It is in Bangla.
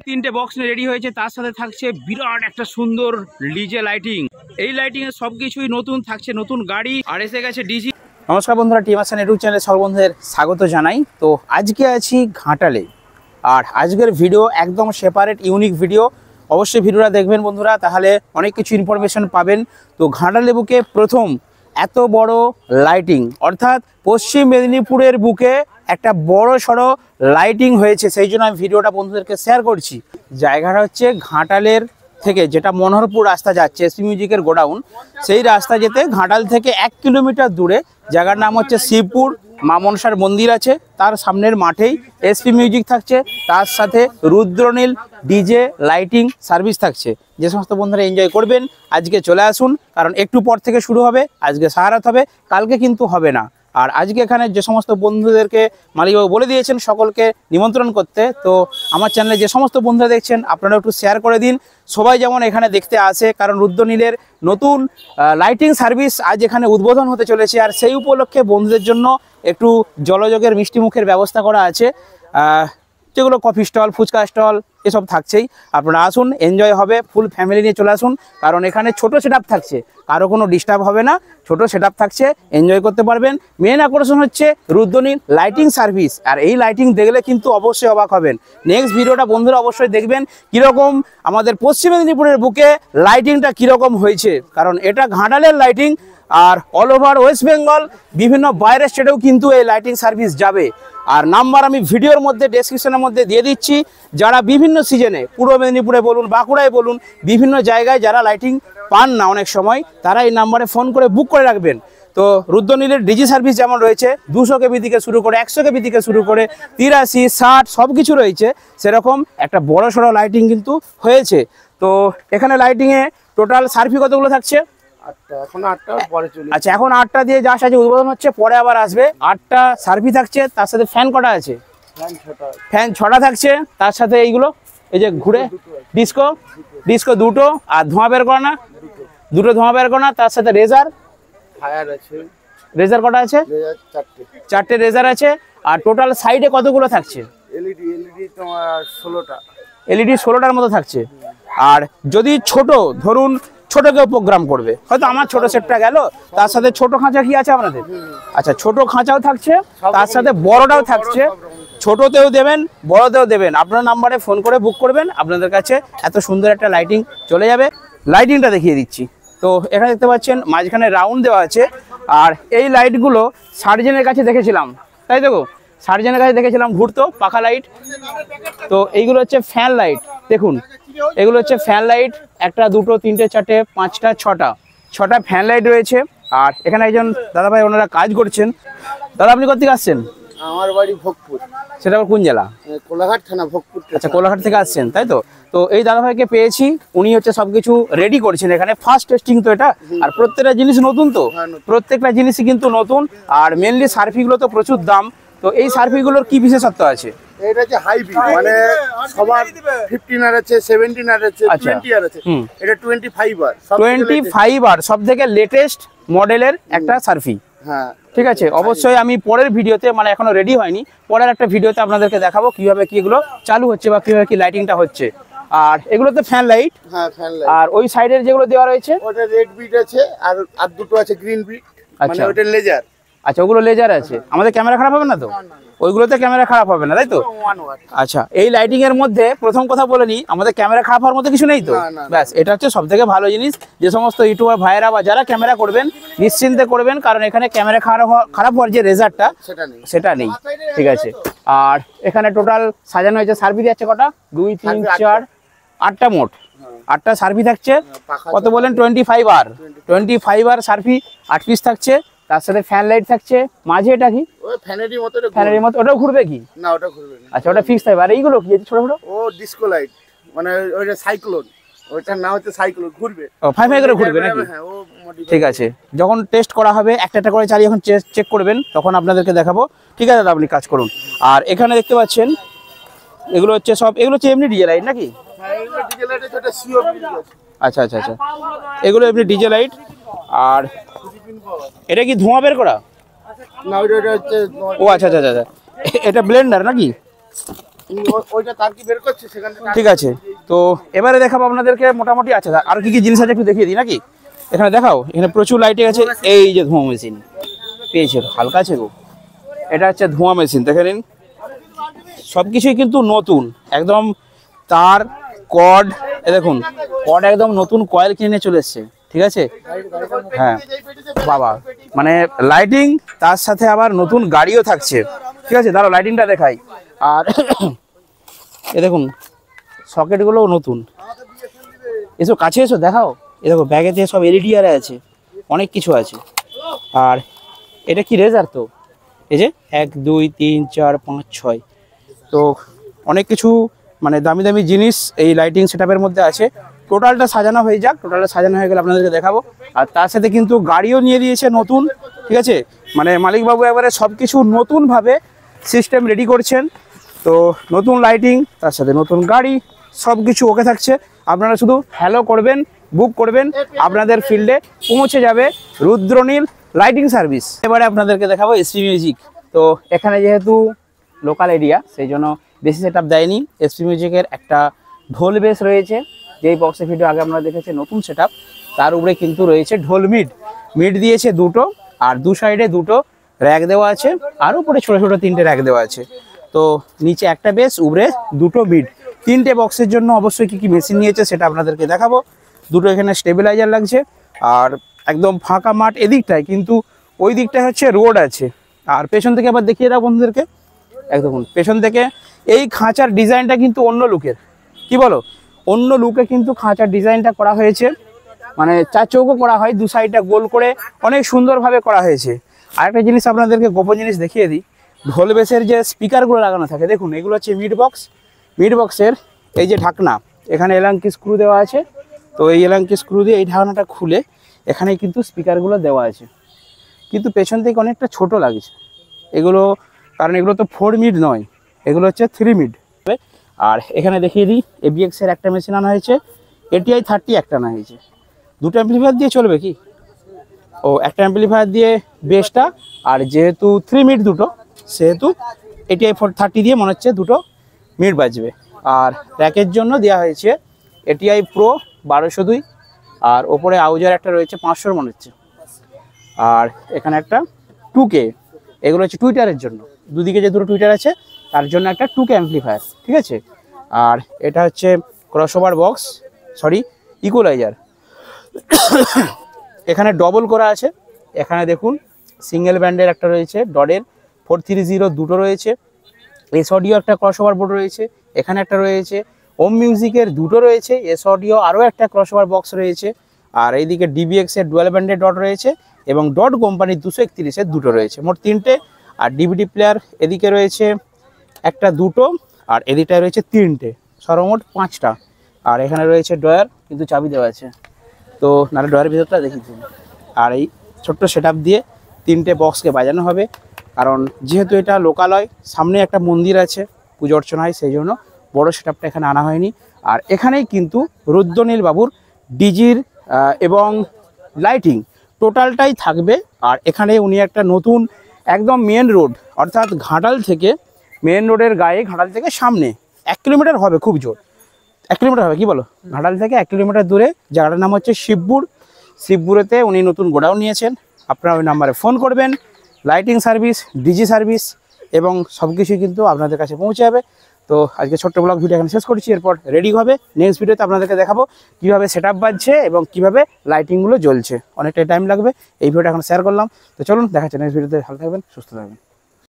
তিনটে বক্স নিয়ে রেডি হয়েছে, তার সাথে থাকছে বিরাট একটা সুন্দর ডিজে লাইটিং। এই লাইটিং এর সবকিছুই নতুন থাকছে, নতুন গাড়ি আর এসে গেছে ডিজি। নমস্কার বন্ধুরা, টিম আসান ইউটিউব চ্যানেলে সব বন্ধুদের স্বাগত জানাই। তো আজকে আছি ঘাটালে, আর আজকের ভিডিও একদম সেপারেট ইউনিক ভিডিও। অবশ্যই ভিডিওটা দেখবেন বন্ধুরা, তাহলে অনেক কিছু ইনফরমেশন পাবেন। তো ঘাটালে বুকে প্রথম এত বড় লাইটিং, অর্থাৎ পশ্চিম মেদিনীপুরের বুকে একটা বড় সড়ো লাইটিং হয়েছে, সেই জন্য আমি ভিডিওটা বন্ধুদেরকে শেয়ার করছি। জায়গাটা হচ্ছে ঘাটালের থেকে যেটা মনোহরপুর রাস্তা যাচ্ছে এসপি মিউজিকের গোডাউন, সেই রাস্তা যেতে ঘাটাল থেকে 1 কিলোমিটার দূরে জায়গার নাম হচ্ছে শিবপুর। মা মনসার মন্দির আছে, তার সামনের মাঠেই এসপি মিউজিক থাকছে, তার সাথে রুদ্রনীল ডিজে লাইটিং সার্ভিস থাকছে। যে সমস্ত বন্ধুরা এনজয় করবেন আজকে চলে আসুন, কারণ একটু পর থেকে শুরু হবে। আজকে সারা রাত হবে, কালকে কিন্তু হবে না। আর আজকে এখানে যে সমস্ত বন্ধুদেরকে মালিকবাবু বলে দিয়েছেন সকলকে নিমন্ত্রণ করতে, তো আমার চ্যানেলে যে সমস্ত বন্ধুরা দেখছেন আপনারা একটু শেয়ার করে দিন, সবাই যেমন এখানে দেখতে আসে। কারণ রুদ্রনীলের নতুন লাইটিং সার্ভিস আজ এখানে উদ্বোধন হতে চলেছে, আর সেই উপলক্ষে বন্ধুদের জন্য একটু জলযোগের মিষ্টি মুখের ব্যবস্থা করা আছে, যেগুলো কফি স্টল, ফুচকা স্টল এসব থাকছেই। আপনারা আসুন, এনজয় হবে, ফুল ফ্যামিলি নিয়ে চলে আসুন। কারণ এখানে ছোট সেটআপ থাকছে, কারো কোনো ডিস্টার্ব হবে না, ছোট সেটআপ থাকছে, এনজয় করতে পারবেন। মেন আকর্ষণ হচ্ছে রুদ্রনীল লাইটিং সার্ভিস, আর এই লাইটিং দেখলে কিন্তু অবশ্যই অবাক হবেন। নেক্সট ভিডিওটা বন্ধুরা অবশ্যই দেখবেন কীরকম আমাদের পশ্চিম মেদিনীপুরের বুকে লাইটিংটা কীরকম হয়েছে, কারণ এটা ঘাটালের লাইটিং। আর অল ওভার ওয়েস্ট বেঙ্গল বিভিন্ন বাইরের স্টেটেও কিন্তু এই লাইটিং সার্ভিস যাবে। আর নাম্বার আমি ভিডিওর মধ্যে ডেসক্রিপশনের মধ্যে দিয়ে দিচ্ছি। যারা বিভিন্ন সিজনে পূর্ব মেদিনীপুরে বলুন, বাঁকুড়ায় বলুন, বিভিন্ন জায়গায় যারা লাইটিং পান না অনেক সময়, তারা এই নাম্বারে ফোন করে বুক করে রাখবেন। তো রুদ্রনীলের ডিজি সার্ভিস যেমন রয়েছে 200 কেবি থেকে শুরু করে 100 কেবি থেকে শুরু করে 83, 60 সব কিছু রয়েছে, সেরকম একটা বড় সড়ো লাইটিং কিন্তু হয়েছে। তো এখানে লাইটিংয়ে টোটাল সার্ভি কতগুলো থাকছে? আচ্ছা, এখন 8টা দিয়ে যা আছে উদ্বোধন হচ্ছে, পরে আবার আসবে। 8টা সার্ভি থাকছে, তার সাথে ফ্যান কটা আছে? ফ্যান 6টা থাকছে, তার সাথে এইগুলো এই যে ঘুরে ডিস্কো 2টো, আর ধোঁয়া বের করা না 2টো ধোঁয়া বের করা, তার সাথে রেজার কটা আছে? 4টে রেজার আছে। আর টোটাল সাইডে কতগুলো থাকছে? এলইডি 16টার মতো থাকছে। আর যদি ছোট ধরুন ছোট কেউ প্রোগ্রাম করবে, হয়তো আমার ছোট সেটটা গেল, তার সাথে ছোট খাঁচা কি আছে আপনাদের? আচ্ছা, ছোট খাঁচাও থাকছে, তার সাথে বড়টাও থাকছে। ছোটতেও দেবেন, বড়তেও দেবেন। আপনার নাম্বারে ফোন করে বুক করবেন, আপনাদের কাছে এত সুন্দর একটা লাইটিং চলে যাবে। লাইটিংটা দেখিয়ে দিচ্ছি। তো এখানে দেখতে পাচ্ছেন মাঝখানে রাউন্ড দেওয়া আছে। আর এই লাইটগুলো সার্জেনের কাছে দেখেছিলাম, তাই দেখো সার্জেনের কাছে দেখেছিলাম ঘুরতো পাখা লাইট। তো এইগুলো হচ্ছে ফ্যান লাইট, দেখুন এগুলো হচ্ছে ফ্যান লাইট। 1টা 2টো 3টে 4টে 5টা 6টা ফ্যান লাইট রয়েছে। আর এখানে একজন দাদাভাই ওনারা কাজ করছেন। দাদা, আপনি কোথা থেকে আসছেন? আমার বাড়ি ভোগপুর। সেটা আবার কোন জেলা? কোলাঘাট থানা, ভোগপুর। আচ্ছা, কোলাঘাট থেকে আসছেন, তাই তো? তো এই দাদাভাইকে পেয়েছি, উনি হচ্ছে সবকিছু রেডি করছেন এখানে। ফার্স্ট টেস্টিং তো এটা, আর প্রত্যেকটা জিনিস নতুন, তো প্রত্যেকটা জিনিসই কিন্তু নতুন। আর মেনলি সার্ফিগুলো তো প্রচুর দাম। তো এই সার্ফিগুলোর কি বিশেষত্ব আছে? এটা হচ্ছে হাইবি, মানে সবার 15 আর আছে, 17 আর আছে, 20 আর আছে। এটা 25 আর 25 আর সবথেকে লেটেস্ট মডেলের একটা সার্ফি। হ্যাঁ, ঠিক আছে। অবশ্যই আমি পরের ভিডিওতে, মানে এখনো রেডি হয়নি, পরের একটা ভিডিওতে আপনাদেরকে দেখাবো কিভাবে কি এগুলো চালু হচ্ছে বা কিভাবে কি লাইটিংটা হচ্ছে। আর এগুলো তো ফ্যান লাইট। হ্যাঁ, ফ্যান লাইট। আর ওই সাইডের যেগুলো দেওয়া রয়েছে, ওটা রেড বিট আছে, আর দুটো আছে গ্রিন বিট, মানে ওটা লেজার। আচ্ছা, ওগুলো লেজার আছে। আমাদের ক্যামেরা খারাপ হবে না তো? ওইগুলোতে ক্যামেরা খারাপ হবে না, তাই তো? আচ্ছা, এই লাইটিং এর মধ্যে প্রথম কথা বলে নিই, আমাদের ক্যামেরা খারাপ হওয়ার মতো কিছু নেই তো? ব্যাস, এটা হচ্ছে সব থেকে ভালো জিনিস। যে সমস্ত ইউটিউবার ভাইয়েরা বা যারা ক্যামেরা করবেন, নিশ্চিন্তে করবেন, কারণ এখানে ক্যামেরা খারাপ হওয়ার যে রেজাল্টটা সেটা নেই। ঠিক আছে। আর এখানে টোটাল সাজানো হয়েছে, সার্ভি আছে কটা? 2, 3, 4, 8টা মোট। 8টা সার্ভি থাকছে। কত বলেন? 25 আর সার্ভি 8 পিস থাকছে। তার সাথে ফ্যান লাইট থাকছে। মাঝে এটা কি? ওই ফ্যানেরই মতো, ওটাও ঘুরবে কি? না, ওটা ঘুরবে না। আচ্ছা, ওটা ফিক্স থাকবে। আর এইগুলো কি ছোট ছোট? ও ডিস্কো লাইট, মানে ওইটা সাইক্লোন, ওইটার নাম হচ্ছে সাইক্লোন, ঘুরবে। ও 5 করে ঘুরবে নাকি? হ্যাঁ, ও ঠিক আছে। যখন টেস্ট করা হবে, একটা করে চালিয়ে যখন চেক করবেন, তখন আপনাদেরকে দেখাবো। ঠিক আছে দাদা, আপনি কাজ করুন। আর এখানে দেখতে পাচ্ছেন এগুলো হচ্ছে সব, এগুলো হচ্ছে এমনি ডিজে লাইট নাকি? হ্যাঁ, এগুলো ডিজে লাইট আছে, এটা সিও বিল আছে। আচ্ছা আচ্ছা আচ্ছা, এগুলো এমনি ডিজে লাইট। আর এটা কি ধোঁয়া বের করা? না, ওইটা হচ্ছে। ও আচ্ছা আচ্ছা আচ্ছা, এটা ব্লেন্ডার নাকি? ওইটা তার কি বের করছে সেখান থেকে। ঠিক আছে, তো এবারে দেখাবো আপনাদেরকে মোটামুটি আছে আর কি কি জিনিস আছে একটু দেখিয়ে দিই নাকি। এখানে দেখাও, এখানে প্রচুর লাইটিং আছে। এই যে ধোঁয়া মেশিন পেয়েছে, হালকা আছে গো, এটা হচ্ছে ধোঁয়া মেশিন, দেখে নিন। সব কিছুই কিন্তু নতুন একদম, তার কর্ড, এ দেখুন কর্ড একদম নতুন কয়েল কিনে চলে এসছে, ঠিক আছে। হ্যাঁ বাবা, মানে লাইটিং তার সাথে আবার নতুন গাড়িও থাকছে, ঠিক আছে। দাঁড়াও লাইটিংটা দেখাই। আর এ দেখুন সকেটগুলোও নতুন, এসব কাছে এসো দেখাও। এ দেখো ব্যাগেতে সব এলইডি আর আছে, অনেক কিছু আছে। আর এটা কি রেজার, তো এই যে 1 2 3 4 5 6, তো অনেক কিছু মানে দামি দামি জিনিস এই লাইটিং সেটআপের মধ্যে আছে। টোটালটা সাজানো হয়ে যাক, টোটালটা সাজানো হয়ে গেলে আপনাদেরকে দেখাবো। আর তার সাথে কিন্তু গাড়িও নিয়ে দিয়েছে নতুন, ঠিক আছে। মানে মালিকবাবু এবারে সব কিছু নতুনভাবে সিস্টেম রেডি করছেন। তো নতুন লাইটিং তার সাথে নতুন গাড়ি, সব কিছু ওকে থাকছে। আপনারা শুধু হ্যালো করবেন, বুক করবেন, আপনাদের ফিল্ডে পৌঁছে যাবে রুদ্রনীল লাইটিং সার্ভিস। এবারে আপনাদেরকে দেখাবো এসপি মিউজিক। তো এখানে যেহেতু লোকাল এরিয়া, সেই জন্য বেশি সেট আপ দেয়নি। এসপি মিউজিকের একটা ঢোল বেস রয়েছে, যেই বক্সের ভিডিও আগে আপনারা দেখেছেন নতুন সেট আপ, তার উপরে কিন্তু রয়েছে ঢোল মিড দিয়েছে দুটো, আর দু সাইডে দুটো র্যাক দেওয়া আছে, আর উপরে ছোটো ছোটো 3টে র্যাক দেওয়া আছে। তো নিচে একটা বেস, উপরে দুটো মিড, 3টে বক্সের জন্য অবশ্যই কী কী মেশিন নিয়েছে সেটা আপনাদেরকে দেখাবো। দুটো এখানে স্টেবিলাইজার লাগছে, আর একদম ফাঁকা মাঠ এদিকটায়, কিন্তু ওই দিকটায় হচ্ছে রোড আছে। আর পেছন থেকে আবার দেখিয়ে দাও বন্ধুদেরকে, একদম পেছন থেকে এই খাঁচার ডিজাইনটা কিন্তু অন্য লুকের, কি বলো, অন্য লুকে কিন্তু খাঁচার ডিজাইনটা করা হয়েছে। মানে 4 চৌকো করা হয়, দু সাইডটা গোল করে অনেক সুন্দরভাবে করা হয়েছে। আরেকটা জিনিস আপনাদেরকে গোপন জিনিস দেখিয়ে দিই, ঢোল বেসের যে স্পিকারগুলো লাগানো থাকে, দেখুন এগুলো হচ্ছে মিড বক্সের এই যে ঢাকনা, এখানে এলাঙ্কি স্ক্রু দেওয়া আছে। তো এই এলাঙ্কি স্ক্রু দিয়ে এই ঢাকনাটা খুলে এখানে কিন্তু স্পিকারগুলো দেওয়া আছে, কিন্তু পেছন থেকে অনেকটা ছোট লাগছে এগুলো, কারণ এগুলো তো 4 মিড নয়, এগুলো হচ্ছে 3 মিড। আর এখানে দেখিয়ে দিই ABX এর একটা মেশিন আনা হয়েছে, ATI 30 একটা আনা হয়েছে। দুটো অ্যাম্পলিফায়ার দিয়ে চলবে কি, ও একটা অ্যাম্পলিফায়ার দিয়ে বেসটা, আর যেহেতু 3 মিড দুটো, সেহেতু ATI 30 দিয়ে মনে হচ্ছে দুটো মিড বাজবে। আর র্যাকের জন্য দেওয়া হয়েছে ATI Pro 1202, আর ওপরে আউজার একটা রয়েছে 500 মনে হচ্ছে। আর এখানে একটা 2K, এগুলো হচ্ছে টুইটারের জন্য, দুদিকে যে দুটো টুইটার আছে তার জন্য একটা 2K অ্যাম্পলিফায়ার, ঠিক আছে। আর এটা হচ্ছে ক্রসওভার বক্স, সরি ইকুয়ালাইজার। এখানে ডবল করা আছে, এখানে দেখুন সিঙ্গেল ব্যান্ডের একটা রয়েছে, ডডের 430 দুটো রয়েছে, এস অডিও একটা ক্রসওভার বোর্ড রয়েছে, এখানে একটা রয়েছে ওম মিউজিকের দুটো রয়েছে, এস অডিও আরও একটা ক্রসওভার বক্স রয়েছে। আর এইদিকে DBX এর ডুয়াল ব্যান্ডের ডট রয়েছে, এবং ডট কোম্পানির 231 দুটো রয়েছে, মোট 3টে। আর ডিভিডি প্লেয়ার এদিকে রয়েছে একটা দুটো, আর এদিকটায় রয়েছে 3টে, সর্বমোট 5টা। আর এখানে রয়েছে ড্রয়ার, কিন্তু চাবি দেওয়া আছে, তো নাহলে ড্রয়ারের ভিতরটা দেখিয়েছি। আর এই ছোট্ট সেট দিয়ে 3টে বক্সকে বাজানো হবে, কারণ যেহেতু এটা লোকালয়, সামনে একটা মন্দির আছে, পুজো অর্চনা হয়, সেই জন্য বড়ো সেট এখানে আনা হয়নি। আর এখানেই কিন্তু রুদ্রনীল বাবুর ডিজির এবং লাইটিং টোটালটাই থাকবে। আর এখানে উনি একটা নতুন একদম মেন রোড, অর্থাৎ ঘাটাল থেকে মেন রোডের গায়ে, ঘাটাল থেকে সামনে 1 কিলোমিটার হবে, খুব জোর 1 কিলোমিটার হবে, কি বলো, ঘাটাল থেকে 1 কিলোমিটার দূরে জায়গাটার নাম হচ্ছে শিবপুরেতে উনি নতুন গোডাউন নিয়েছেন। আপনারা ওই নাম্বারে ফোন করবেন, লাইটিং সার্ভিস, ডিজি সার্ভিস এবং সব কিছুই কিন্তু আপনাদের কাছে পৌঁছে যাবে। তো আজকে ছোট্ট ব্লগ ভিডিও এখানে শেষ করছি, এরপর রেডি হবে নেক্সট ভিডিওতে আপনাদেরকে দেখাবো কীভাবে সেট আপ বাজছে এবং কীভাবে লাইটিংগুলো জ্বলছে। অনেকটাই টাইম লাগবে, এই ভিডিওটা এখন শেয়ার করলাম। তো চলুন দেখা যাচ্ছে নেক্সট ভিডিওতে, ভালো থাকবেন, সুস্থ থাকবেন।